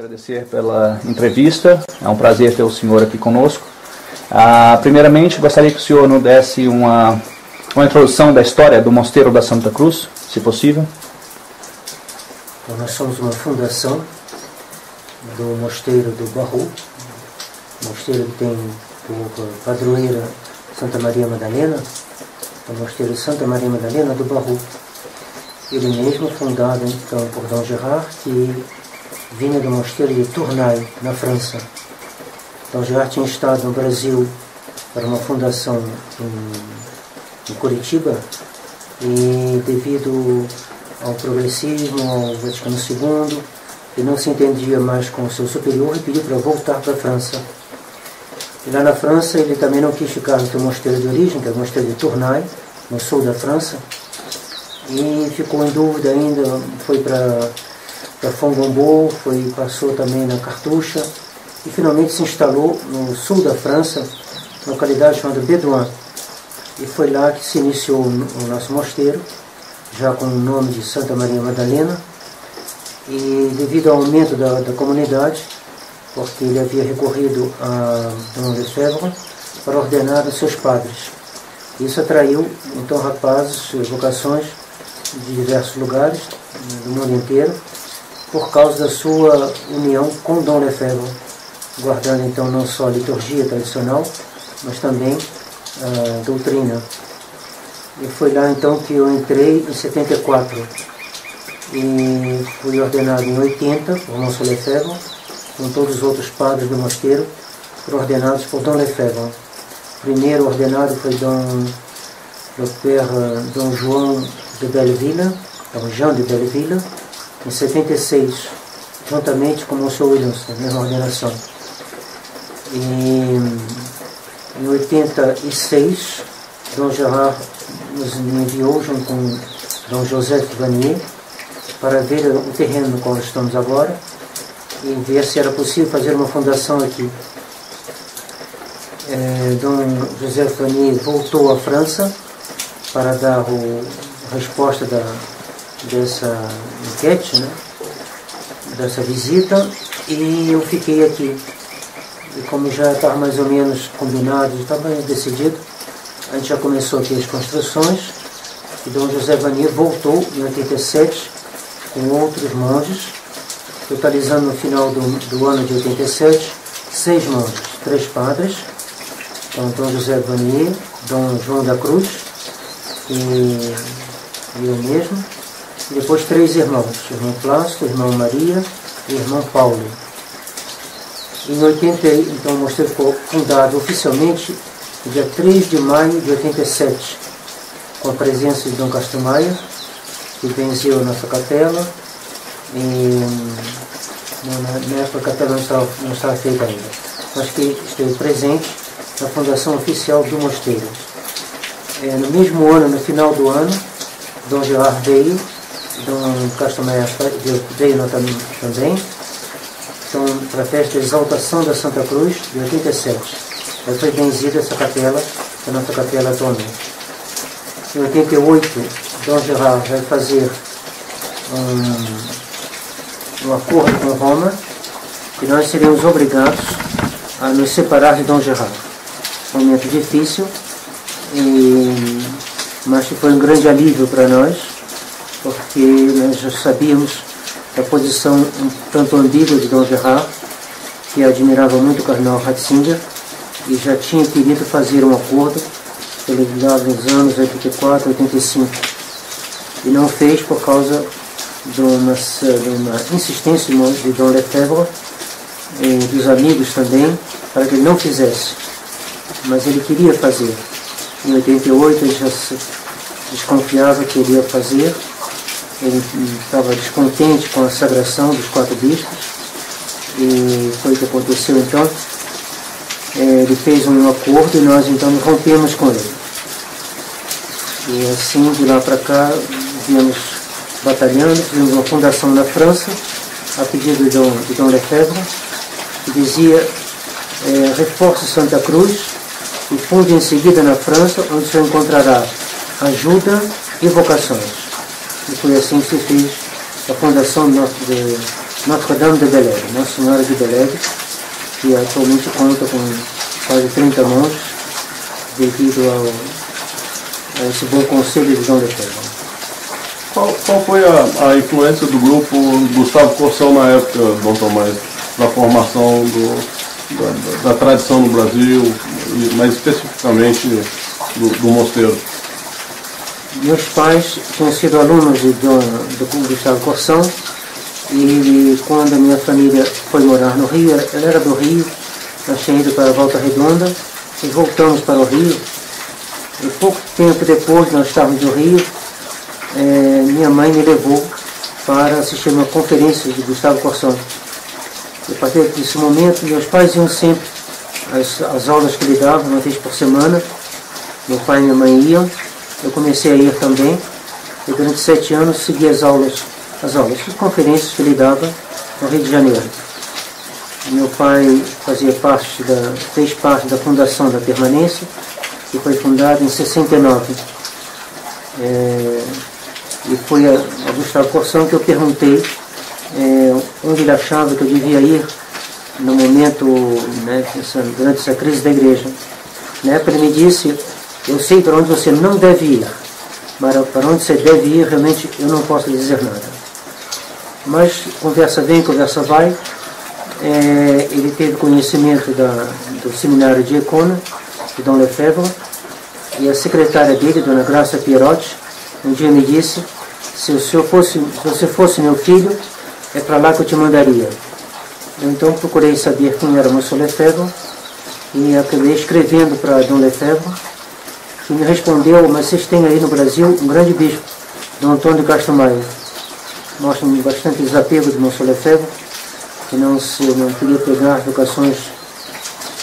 Agradecer pela entrevista, é um prazer ter o senhor aqui conosco. Primeiramente, gostaria que o senhor nos desse uma introdução da história do Mosteiro da Santa Cruz, se possível. Então, nós somos uma fundação do Mosteiro do Barru, mosteiro que tem por padroeira Santa Maria Madalena, o Mosteiro Santa Maria Madalena do Barru. Ele mesmo fundado então por Dom Gerard, que vinha do mosteiro de Tournai, na França. Dom Gerard tinha estado no Brasil para uma fundação em Curitiba e devido ao progressismo, ao Vaticano II, ele não se entendia mais com o seu superior e pediu para voltar para a França. E lá na França ele também não quis ficar no seu mosteiro de origem, que é o mosteiro de Tournai, no sul da França, e ficou em dúvida ainda, foi para Fontainebleau, passou também na Cartucha e finalmente se instalou no sul da França, localidade chamada Bédoin. E foi lá que se iniciou o nosso mosteiro, já com o nome de Santa Maria Madalena, e devido ao aumento da comunidade, porque ele havia recorrido a Dom Lefebvre para ordenar os seus padres. Isso atraiu então rapazes, vocações de diversos lugares do mundo inteiro, por causa da sua união com Dom Lefebvre, guardando então não só a liturgia tradicional, mas também a doutrina. E foi lá então que eu entrei em 74 e fui ordenado em 80 por Monsenhor Lefebvre, com todos os outros padres do mosteiro, foram ordenados por Dom Lefebvre. O primeiro ordenado foi Dom João de Belleville, Dom Jean de Belleville, em 76, juntamente com o Monsenhor Williams, na mesma ordenação. E em 86, Dom Gerard nos enviou, junto com Dom José Vanier, para ver o terreno no qual estamos agora e ver se era possível fazer uma fundação aqui. Dom José Vanier voltou à França para dar a resposta dessa enquete, né, dessa visita, e eu fiquei aqui. E como já estava mais ou menos combinado, já estava decidido, a gente já começou aqui as construções, e Dom José Vanier voltou em 87 com outros monges, totalizando no final do ano de 87, 6 monges, 3 padres, então Dom José Vanier, Dom João da Cruz e eu mesmo, e depois 3 irmãos, o irmão Plácido, o irmão Maria e o irmão Paulo. Em 80, então, o mosteiro ficou fundado oficialmente no dia 3 de maio de 87, com a presença de Dom Castro Maia, que benzeu a nossa capela, e na época a capela não estava feita ainda, mas que esteve presente na fundação oficial do mosteiro. No mesmo ano, no final do ano, Dom Gerard veio, Dom Castro Maia veio também, então, para a festa de exaltação da Santa Cruz, de 87. Aí foi benzida essa capela, que é a nossa capela atualmente. Em 88, Dom Gerard vai fazer um acordo com Roma, e nós seremos obrigados a nos separar de Dom Gerard. Um momento difícil, mas que foi um grande alívio para nós, porque nós já sabíamos a posição um tanto ambígua de Dom Gerard, que admirava muito o cardeal Ratzinger, e já tinha querido fazer um acordo pelos anos 84, 85, e não fez por causa de uma insistência de Dom Lefebvre e dos amigos também, para que ele não fizesse, mas ele queria fazer. Em 88 ele já desconfiava que ele ia fazer, ele estava descontente com a sagração dos 4 bispos, e foi o que aconteceu então. Ele fez um acordo e nós então rompemos com ele. E assim, de lá para cá, viemos batalhando, fizemos uma fundação na França, a pedido de Dom Lefebvre, que dizia: reforce Santa Cruz e funde em seguida na França, onde se encontrará ajuda e vocações. E foi assim que se fez a fundação Notre-Dame de Belém, Nossa Senhora de Belém, que atualmente conta com quase 30 monges, devido a esse bom conselho de Dom Lefebvre. Qual foi a influência do grupo Gustavo Corsão na época, Dom Tomás, na formação da tradição no Brasil, mais especificamente do mosteiro? Meus pais tinham sido alunos do Gustavo Corsão, e quando a minha família foi morar no Rio, ela era do Rio, nós tínhamos ido para a Volta Redonda e voltamos para o Rio. E pouco tempo depois, nós estávamos no Rio, minha mãe me levou para assistir uma conferência de Gustavo Corsão. E a partir desse momento, meus pais iam sempre às aulas que ele dava, uma vez por semana. Meu pai e minha mãe iam, eu comecei a ir também, e durante 7 anos segui as aulas, as conferências que ele dava no Rio de Janeiro. Meu pai fez parte da fundação da Permanência, que foi fundada em 69. E foi a Gustavo Corsão que eu perguntei onde ele achava que eu devia ir no momento, né, durante essa crise da igreja. Na época ele me disse: eu sei para onde você não deve ir, mas para onde você deve ir, realmente eu não posso lhe dizer nada. Mas conversa vem, conversa vai. Ele teve conhecimento do seminário de Econa, de Dom Lefebvre, e a secretária dele, Dona Graça Pierotti, um dia me disse: se você fosse meu filho, é para lá que eu te mandaria. Eu então procurei saber quem era o Monsieur Lefebvre e acabei escrevendo para Dom Lefebvre, que me respondeu: mas vocês têm aí no Brasil um grande bispo, Dom Antônio de Castro Maia. Mostra bastante desapego do Monsieur Lefebvre, que não queria pegar vocações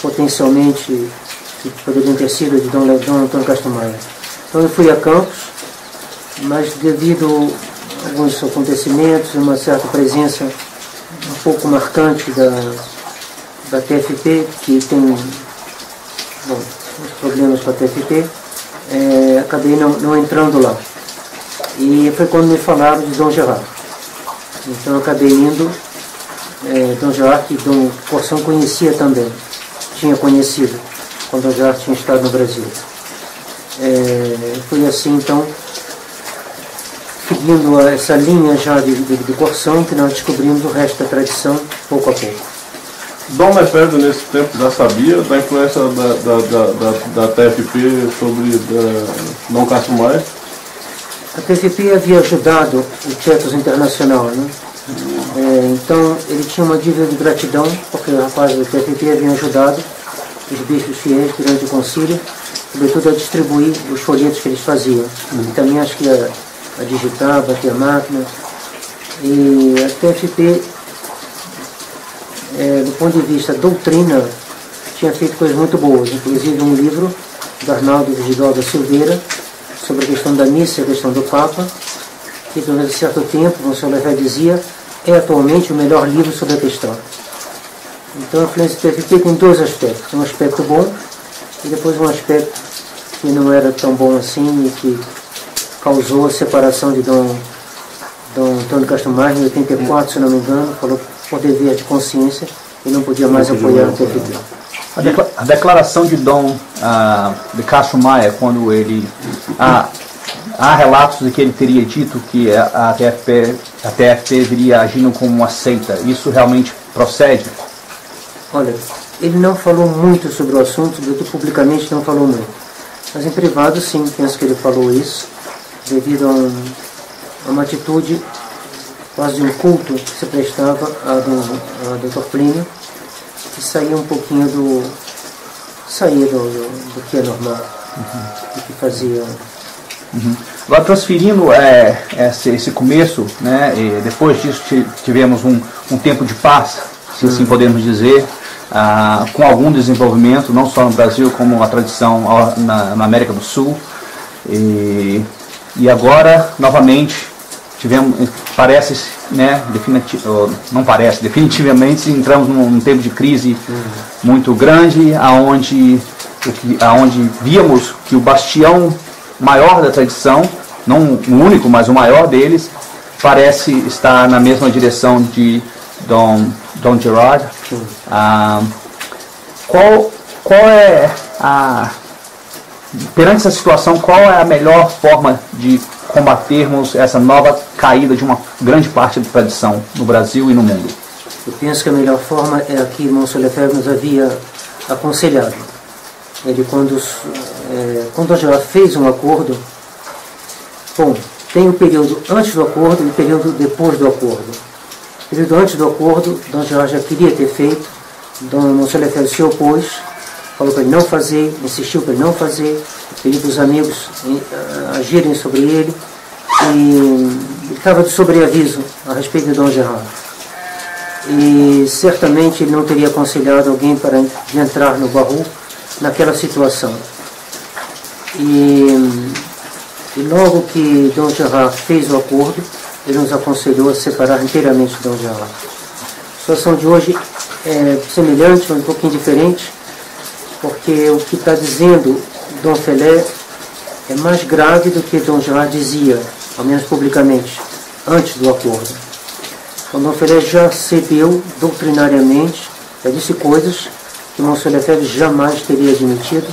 potencialmente que poderiam ter sido de Dom Antônio Castro Maia. Então eu fui a Campos, mas devido a alguns acontecimentos, uma certa presença um pouco marcante da TFP, que tem uns problemas com a TFP, acabei não entrando lá. E foi quando me falaram de Dom Gerard. Então eu acabei indo, Dom Gerard, que Dom Corsão conhecia também, tinha conhecido, quando Dom Gerard tinha estado no Brasil. Foi assim, então, seguindo essa linha já de Corsão, que nós descobrimos o resto da tradição, pouco a pouco. Dom Lefebvre, nesse tempo, já sabia da influência da TFP sobre Dom Castro Maia? A TFP havia ajudado o Tietos Internacional, né? Então ele tinha uma dívida de gratidão, porque os rapazes da TFP haviam ajudado os bispos fiéis durante o concílio, sobretudo a distribuir os folhetos que eles faziam. E também acho que a digitar, bater a máquina. E a TFP, do ponto de vista doutrina, tinha feito coisas muito boas, inclusive um livro do Arnaldo Vigidol da Silveira, sobre a questão da missa e a questão do Papa, que durante certo tempo, o Sr. Lefebvre dizia, é atualmente o melhor livro sobre a questão. Então a influência do TFP tem 2 aspectos, um aspecto bom e depois um aspecto que não era tão bom assim e que causou a separação de Dom Antônio Castro Maia em 84, se não me engano, falou por dever de consciência e não podia mais apoiar o TFP. A declaração de Dom de Castro Maia, quando ele... Há relatos de que ele teria dito que a TFP viria agindo como uma seita. Isso realmente procede? Olha, ele não falou muito sobre o assunto, porque publicamente não falou muito. Mas em privado, sim, penso que ele falou isso, devido a uma atitude, quase de um culto que se prestava a Dr. Plínio, que saía um pouquinho do que é normal, do que fazia. Agora, transferindo esse começo, né, e depois disso tivemos um tempo de paz, se assim podemos dizer, com algum desenvolvimento, não só no Brasil, como a tradição na América do Sul. E agora, novamente, definitivamente entramos num tempo de crise muito grande, aonde víamos que o bastião maior da tradição, não o único, mas o maior deles, parece estar na mesma direção de Dom Gerard. Qual é perante essa situação, qual é a melhor forma de combatermos essa nova caída de uma grande parte da tradição no Brasil e no mundo? Eu penso que a melhor forma é a que Monsieur Lefebvre nos havia aconselhado. Ele, quando Dom Gerard fez um acordo, bom, tem o período antes do acordo e o período depois do acordo. O período antes do acordo, Dom Gerard já queria ter feito, Monsieur Lefebvre se opôs, falou para ele não fazer, insistiu para ele não fazer, pediu para os amigos agirem sobre ele, e ele estava de sobreaviso a respeito de Dom Gerard. E certamente ele não teria aconselhado alguém para entrar no Barroux naquela situação. E logo que Dom Gerard fez o acordo, ele nos aconselhou a separar inteiramente Dom Gerard. A situação de hoje é semelhante, mas um pouquinho diferente, porque o que está dizendo Dom Felé é mais grave do que Dom Gerard dizia, ao menos publicamente, antes do acordo. Então Dom Felé já cedeu doutrinariamente, já disse coisas que Monsieur Lefebvre jamais teria admitido,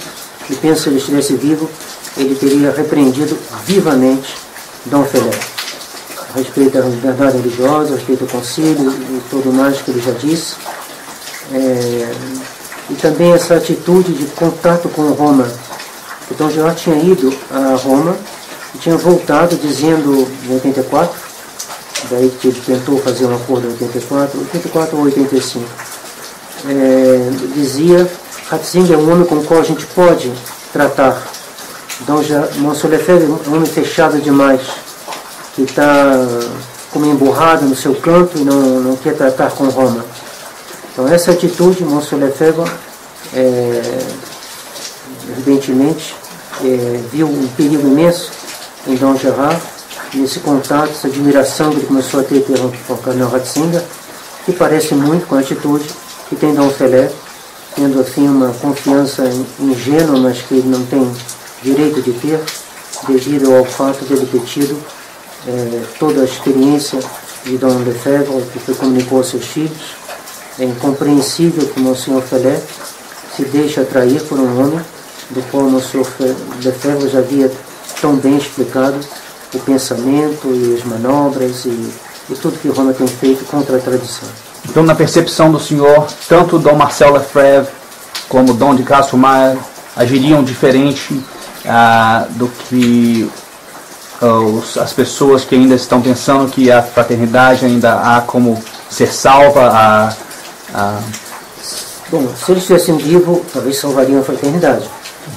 e penso que se ele estivesse vivo, ele teria repreendido vivamente Dom Felé, a respeito da liberdade religiosa, a respeito do concílio e tudo mais que ele já disse. E também essa atitude de contato com Roma. O Dom Gerard tinha ido a Roma e tinha voltado dizendo em 84, daí que ele tentou fazer um acordo em 84 ou 85, dizia: Ratzinger é um homem com o qual a gente pode tratar. Monsieur Lefebvre é um homem fechado demais, que está como emburrado no seu canto e não quer tratar com Roma. Então essa atitude, Monsieur Lefebvre, evidentemente, viu um perigo imenso em Dom Gerard, nesse contato, essa admiração que ele começou a ter pelo Cardeal Ratzinger, que parece muito com a atitude que tem Dom Felé, tendo assim uma confiança ingênua, mas que ele não tem direito de ter, devido ao fato de ele ter tido toda a experiência de Dom Lefebvre, que comunicou aos seus filhos. É incompreensível que Monsieur Felé se deixe atrair por um homem do qual Monsieur Lefebvre já havia tão bem explicado o pensamento e as manobras e tudo que Roma tem feito contra a tradição. Então, na percepção do senhor, tanto Dom Marcel Lefebvre como Dom de Castro Maia agiriam diferente do que as pessoas que ainda estão pensando que a fraternidade ainda há como ser salva. Bom, se eles estivessem vivos, talvez salvariam a fraternidade.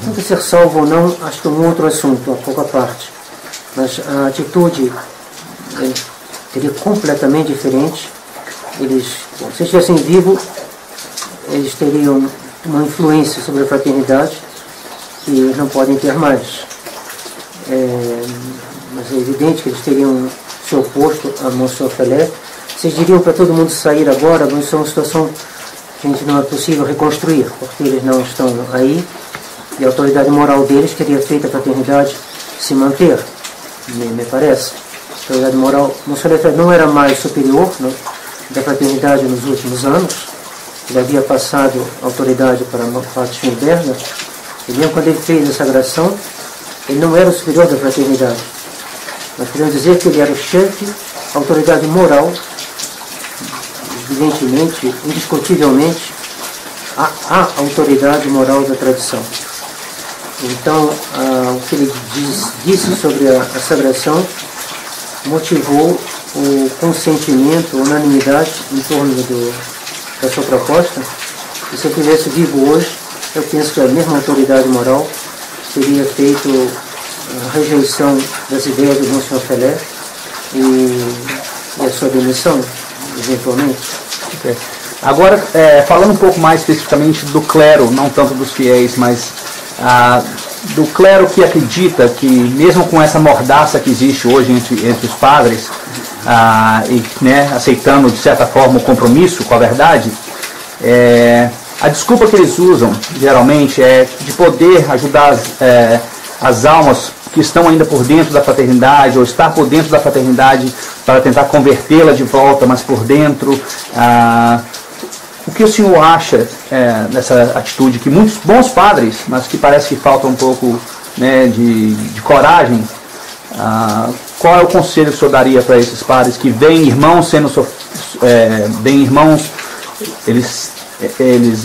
Tanto ser salvo ou não, acho que é um outro assunto, a pouca parte. Mas a atitude seria completamente diferente. Se eles estivessem vivos, eles teriam uma influência sobre a fraternidade que eles não podem ter mais. Mas é evidente que eles teriam se oposto a Monsieur Felé. Vocês diriam para todo mundo sair agora, mas isso é uma situação que a gente não é possível reconstruir, porque eles não estão aí e a autoridade moral deles teria feito a fraternidade se manter, me parece. A autoridade moral, Monsieur Lefebvre não era mais superior da fraternidade nos últimos anos, ele havia passado a autoridade para Pater Schönberger, e mesmo quando ele fez a sagração, ele não era o superior da fraternidade. Nós podemos dizer que ele era o chefe, a autoridade moral, evidentemente, indiscutivelmente, a autoridade moral da tradição. Então, o que ele disse sobre a sagração motivou o consentimento, a unanimidade em torno da sua proposta. E se eu estivesse vivo hoje, eu penso que a mesma autoridade moral teria feito a rejeição das ideias do Monsieur Felé e a sua demissão, eventualmente. Okay. Agora, falando um pouco mais especificamente do clero, não tanto dos fiéis, mas do clero que acredita que, mesmo com essa mordaça que existe hoje entre os padres, aceitando de certa forma o compromisso com a verdade, a desculpa que eles usam geralmente é de poder ajudar as almas que estão ainda por dentro da fraternidade, ou estar por dentro da fraternidade para tentar convertê-la de volta, mas por dentro. O que o senhor acha dessa atitude que muitos bons padres, mas que parece que falta um pouco, né, de coragem? Qual é o conselho que o senhor daria para esses padres que veem irmãos eles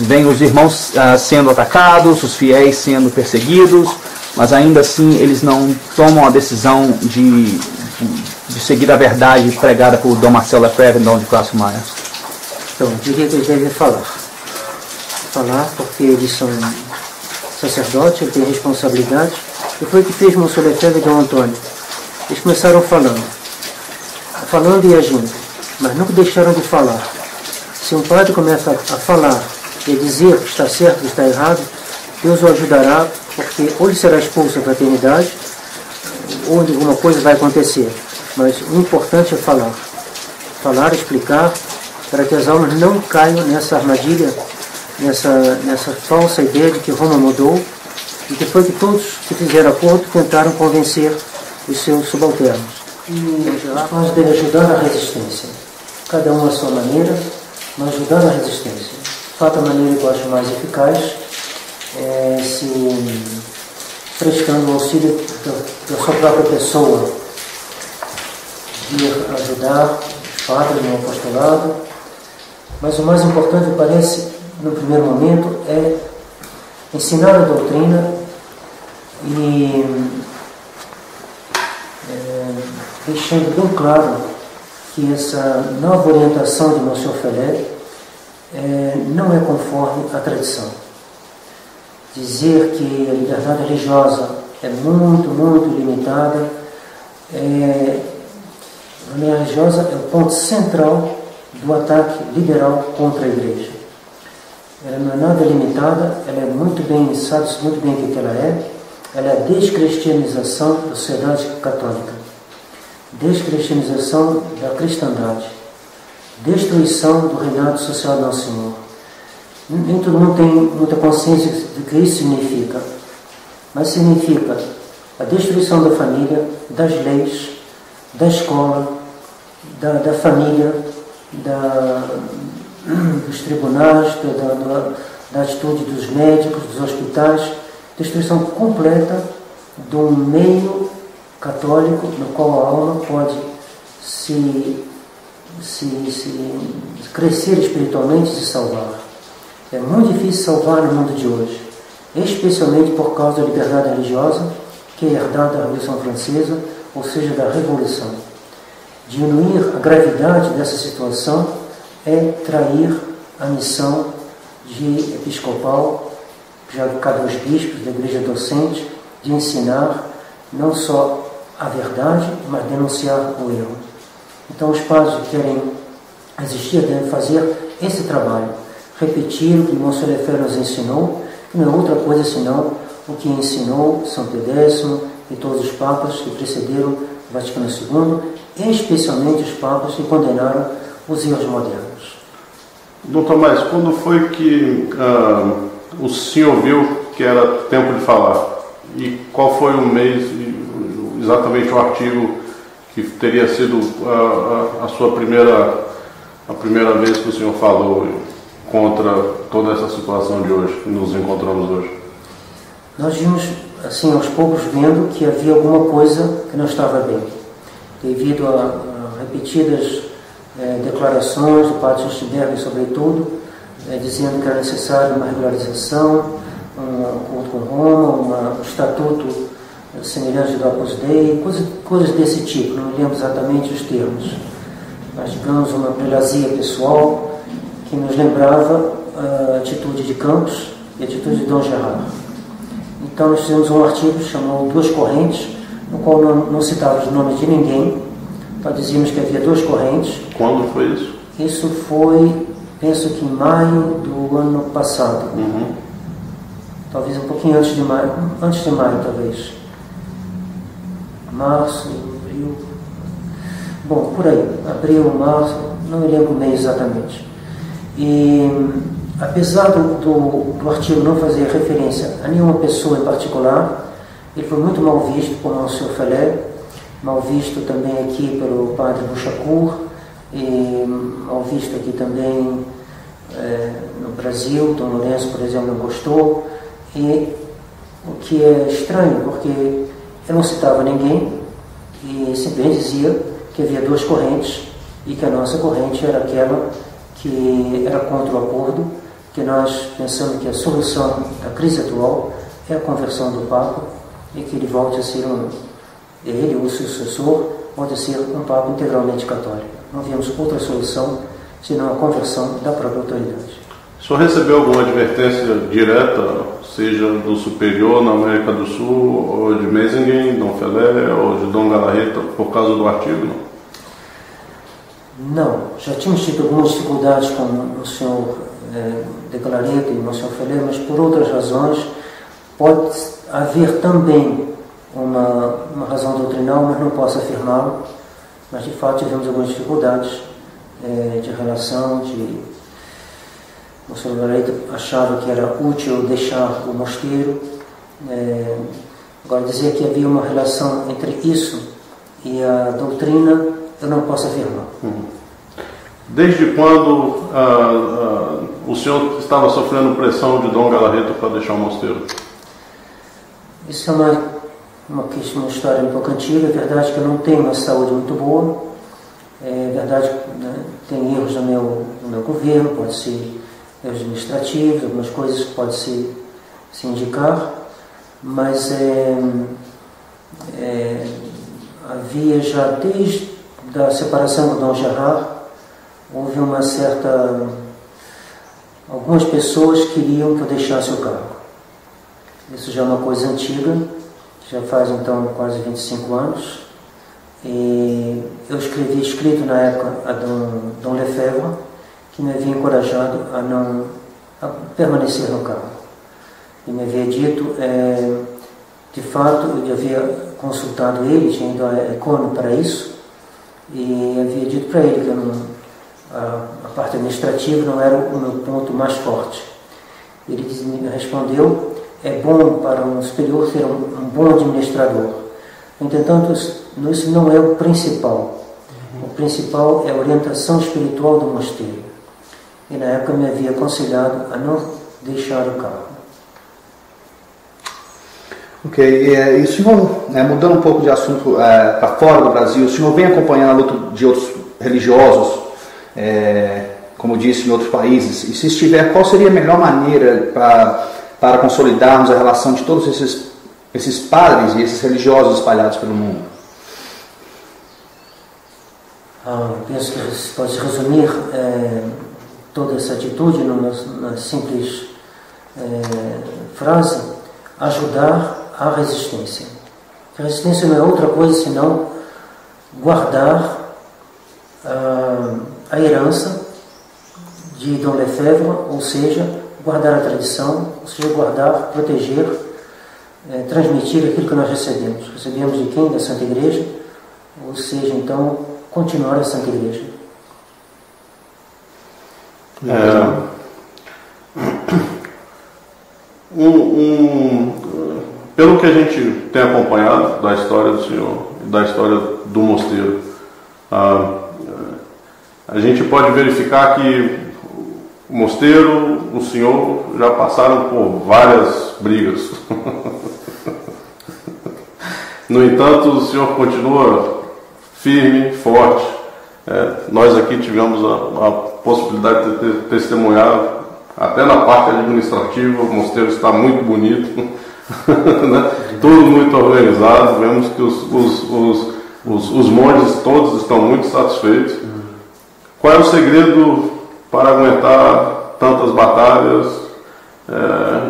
veem os irmãos sendo atacados, os fiéis sendo perseguidos, mas ainda assim eles não tomam a decisão de seguir a verdade pregada por Dom Marcelo Lefebvre e Dom de Clássico Maia? Então, eu diria que eles devem falar. Falar porque eles são sacerdotes, eles têm responsabilidade. E foi o que fez Monsenhor Lefebvre e Dom Antônio. Eles começaram falando e agindo, mas nunca deixaram de falar. Se um padre começa a falar e a dizer que está certo, que está errado, Deus o ajudará, porque ou ele será expulso da fraternidade, ou alguma coisa vai acontecer. Mas o importante é falar. Falar, explicar, para que as almas não caiam nessa armadilha, nessa falsa ideia de que Roma mudou, e que foi que todos que fizeram acordo tentaram convencer os seus subalternos. E nós devemos ajudar na resistência. Cada um à sua maneira, mas ajudar na resistência. De fato, a maneira que eu acho mais eficaz é se prestando o auxílio da sua própria pessoa, de ajudar os padres no apostolado. Mas o mais importante, parece, no primeiro momento, é ensinar a doutrina e deixando bem claro que essa nova orientação de Monsenhor Felé não é conforme à tradição. Dizer que a liberdade religiosa é muito, muito limitada, a liberdade religiosa é o ponto central do ataque liberal contra a Igreja. Ela não é nada limitada, ela é muito bem, sabe-se muito bem o que ela é a descristianização da sociedade católica, descristianização da cristandade, destruição do reinado social do Nosso Senhor. Nem todo mundo tem muita consciência do que isso significa, mas significa a destruição da família, das leis, da escola, da família, dos tribunais, da atitude dos médicos, dos hospitais, destruição completa de um meio católico no qual a alma pode se crescer espiritualmente e se salvar. É muito difícil salvar no mundo de hoje, especialmente por causa da liberdade religiosa que é herdada da Revolução Francesa, ou seja, da Revolução. Diminuir a gravidade dessa situação é trair a missão de episcopal, já que cabe aos bispos da Igreja docente, de ensinar não só a verdade, mas denunciar o erro. Então os padres que querem existir devem fazer esse trabalho, repetir o que Monsenhor Lefebvre nos ensinou, que não é outra coisa senão o que ensinou São Pio X e todos os papas que precederam o Vaticano II, especialmente os papas que condenaram os erros modernos. Dom Tomás, quando foi que o senhor viu que era tempo de falar? E qual foi o mês, exatamente o artigo que teria sido a primeira vez que o senhor falou contra toda essa situação de hoje, que nos encontramos hoje? Nós vimos, assim, aos poucos, vendo que havia alguma coisa que não estava bem, devido a repetidas declarações do padre Schutzenberg, sobretudo, dizendo que era necessário uma regularização, um acordo com Roma, um estatuto semelhante do Opus Dei, coisas desse tipo, não me lembro exatamente os termos, mas digamos uma prelazia pessoal que nos lembrava a atitude de Campos e a atitude de Dom Gerard. Então nós fizemos um artigo chamado Duas Correntes, no qual não citávamos o nome de ninguém, só dizíamos que havia duas correntes. Quando foi isso? Isso foi, penso que em maio do ano passado. Talvez um pouquinho antes de maio talvez. Março, abril. Bom, por aí, abril, março, não me lembro o mês exatamente. E apesar do artigo não fazer referência a nenhuma pessoa em particular, Ele foi muito mal visto por Monsieur Fellet, mal visto também aqui pelo padre Bouchacourt, e mal visto aqui também no Brasil. Dom Lourenço, por exemplo, não gostou, e o que é estranho, porque ele não citava ninguém e simplesmente dizia que havia duas correntes e que a nossa corrente era aquela que era contra o acordo, que nós pensamos que a solução da crise atual é a conversão do Papa e que ele volte a ser ele, o sucessor, volte a ser um Papa integralmente católico. Não vemos outra solução senão a conversão da própria autoridade. O senhor recebeu alguma advertência direta, seja do superior na América do Sul, ou de Mezingen, Dom Fellet, ou de Dom Galarreta, por causa do artigo? Não, já tínhamos tido algumas dificuldades com o senhor de Galarreta e o senhor Fellet, mas por outras razões pode haver também uma razão doutrinal, mas não posso afirmá-lo. Mas de fato tivemos algumas dificuldades de relação, o senhor Galarreta achava que era útil deixar o mosteiro. Agora, dizer que havia uma relação entre isso e a doutrina, eu não posso afirmar. Desde quando o senhor estava sofrendo pressão de Dom Galarreta para deixar o mosteiro? Isso é uma história um pouco antiga. É verdade que eu não tenho uma saúde muito boa. É verdade que, né, tem erros no meu governo, pode ser erros administrativos, algumas coisas que pode se indicar, mas havia já desde a separação do Dom Gerard, houve algumas pessoas queriam que eu deixasse o cargo. Isso já é uma coisa antiga, já faz então quase 25 anos. E eu escrevi escrito na época a Dom Lefebvre, que me havia encorajado a permanecer no cargo. E me havia dito, de fato, eu havia consultado ele, tinha ido a Econo para isso, e havia dito para ele que a parte administrativa não era o meu ponto mais forte. Ele me respondeu: é bom para um superior ser um bom administrador. Entretanto, isso não é o principal. O principal é a orientação espiritual do mosteiro. E na época me havia aconselhado a não deixar o cargo. Ok, e o senhor, mudando um pouco de assunto para fora do Brasil, o senhor vem acompanhando a luta de outros religiosos, como disse, em outros países, e se estiver, qual seria a melhor maneira para consolidarmos a relação de todos esses padres e esses religiosos espalhados pelo mundo? Penso que se pode resumir toda essa atitude numa simples frase: ajudar a resistência. A resistência não é outra coisa senão guardar a herança de Dom Lefebvre, ou seja, guardar a tradição, ou seja, guardar, proteger, transmitir aquilo que nós recebemos. Recebemos de quem? Da Santa Igreja, ou seja, então, continuar a Santa Igreja. Pelo que a gente tem acompanhado da história do senhor, da história do mosteiro, a gente pode verificar que o mosteiro, o senhor já passaram por várias brigas. No entanto, o senhor continua firme, forte. Nós aqui tivemos a possibilidade de testemunhar, até na parte administrativa, o mosteiro está muito bonito, né? Tudo muito organizado. Vemos que os monges todos estão muito satisfeitos. Qual é o segredo para aguentar tantas batalhas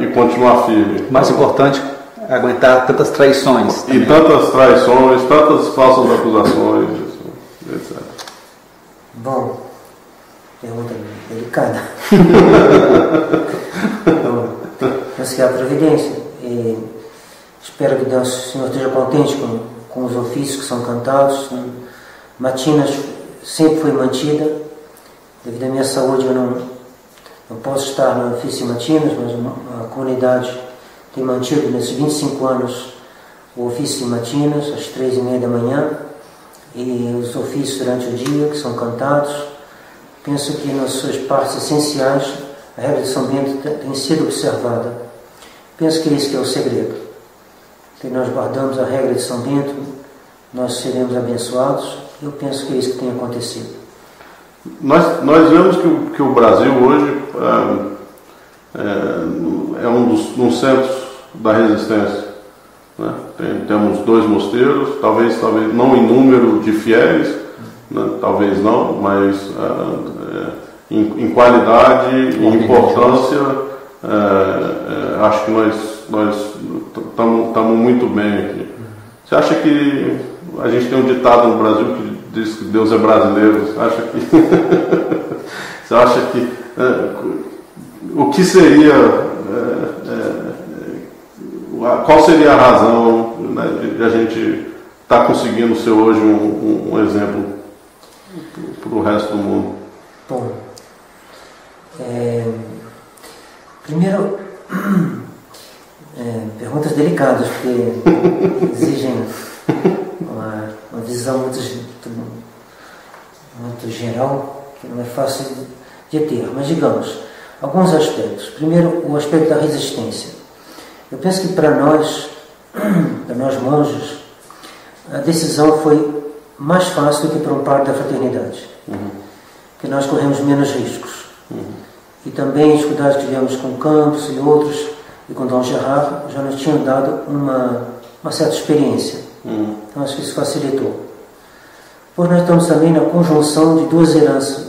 e continuar firme? Mais importante, aguentar tantas traições. Também. E tantas traições, tantas falsas acusações, etc. Bom, pergunta delicada. Penso que é a providência. E espero que Deus, o Senhor esteja contente com os ofícios que são cantados. Matinas sempre foi mantida. Devido à minha saúde, eu não posso estar no ofício de Matinas, mas a comunidade tem mantido nesses 25 anos o ofício de matinas, às 3:30 da manhã, e os ofícios durante o dia, que são cantados. Penso que nas suas partes essenciais a regra de São Bento tem sido observada. Penso que isso que é o segredo. Se nós guardamos a regra de São Bento, nós seremos abençoados. Eu penso que é isso que tem acontecido. Nós vemos que o Brasil hoje é um dos centros da resistência. Né? Temos 2 mosteiros, talvez não em número de fiéis, né? Talvez não, mas em qualidade, em importância, acho que nós estamos muito bem aqui. Você acha que a gente tem um ditado no Brasil que diz que Deus é brasileiro? Você acha que o que seria, qual seria a razão, né, de a gente estar conseguindo ser hoje um exemplo para o resto do mundo? Bom, primeiro, perguntas delicadas, porque exigem uma visão muito geral, que não é fácil de ter, mas digamos, alguns aspectos. Primeiro, o aspecto da resistência. Eu penso que para nós monges, a decisão foi mais fácil do que para um padre da fraternidade, que nós corremos menos riscos. E também os cuidados que tivemos com Campos e outros, e com Dom Gerard, já nos tinham dado uma certa experiência. Então acho que isso facilitou. Pois nós estamos também na conjunção de 2 heranças,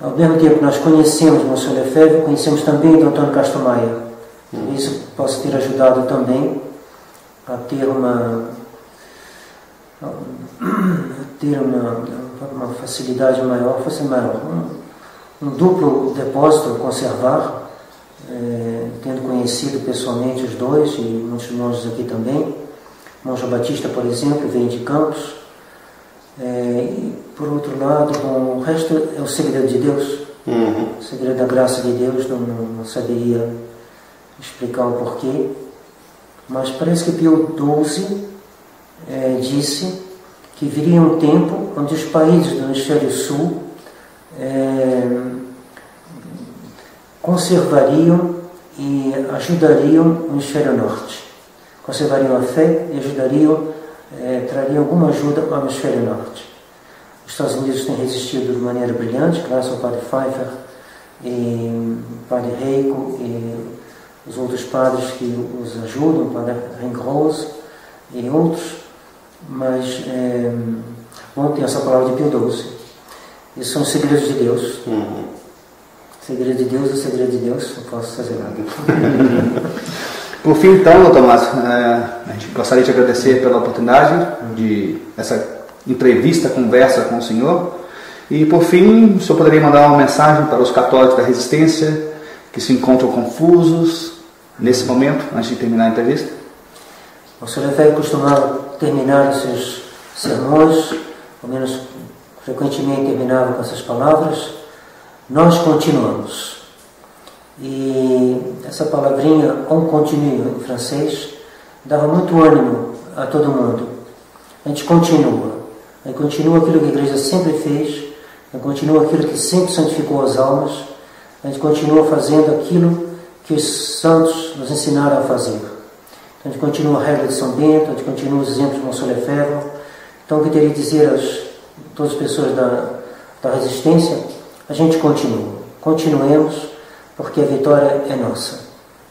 ao mesmo tempo que nós conhecemos Monsenhor Lefebvre, conhecemos também Dom Antônio Castro Maia. Isso pode ter ajudado também a ter uma facilidade maior, um duplo depósito a conservar, tendo conhecido pessoalmente os 2 e muitos monges aqui também. Monja Batista, por exemplo, vem de Campos. E, por outro lado, o resto é o segredo de Deus, o segredo da graça de Deus. Não saberia explicar o porquê, mas parece que Pio XII disse que viria um tempo onde os países do hemisfério sul conservariam e ajudariam o hemisfério norte. Conservariam a fé e ajudariam, trariam alguma ajuda ao hemisfério norte. Os Estados Unidos têm resistido de maneira brilhante, graças ao Padre Pfeiffer e Padre Reiko e os outros padres que os ajudam, o Padre Ringrose e outros, mas ontem essa palavra de Pio XII. Esses são os segredos de Deus. Segredo de Deus é segredo de Deus, não posso fazer nada. Por fim, então, Dr. Tomás, a gente gostaria de agradecer pela oportunidade de essa entrevista, conversa com o senhor. E, por fim, o senhor poderia mandar uma mensagem para os católicos da resistência que se encontram confusos nesse momento, antes de terminar a entrevista? O senhor Lefebvre costumava terminar os seus sermões, ao menos frequentemente terminava com essas palavras: nós continuamos. E essa palavrinha, on continue, em francês, dava muito ânimo a todo mundo. A gente continua. A gente continua aquilo que a igreja sempre fez, a gente continua aquilo que sempre santificou as almas, a gente continua fazendo aquilo que os santos nos ensinaram a fazer. Então, a gente continua a regra de São Bento, a gente continua os exemplos de Monsenhor Lefebvre. Então, o que eu queria dizer a todas as pessoas da resistência: a gente continua. Continuemos, porque a vitória é nossa.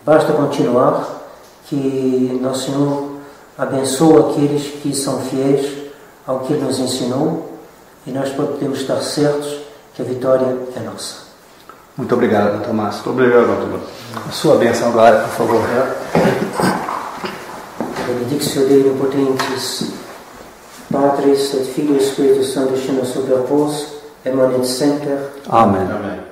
Basta continuar, que Nosso Senhor abençoa aqueles que são fiéis ao que Ele nos ensinou, e nós podemos estar certos que a vitória é nossa. Muito obrigado, Dr. Tomás. Muito obrigado, Dr. Tomás. A sua bênção agora, por favor. Benedictio Dei Omnipotens, Patris et Filii et Spiritus Sanctus, super vos, et manet semper. Amém. Amém.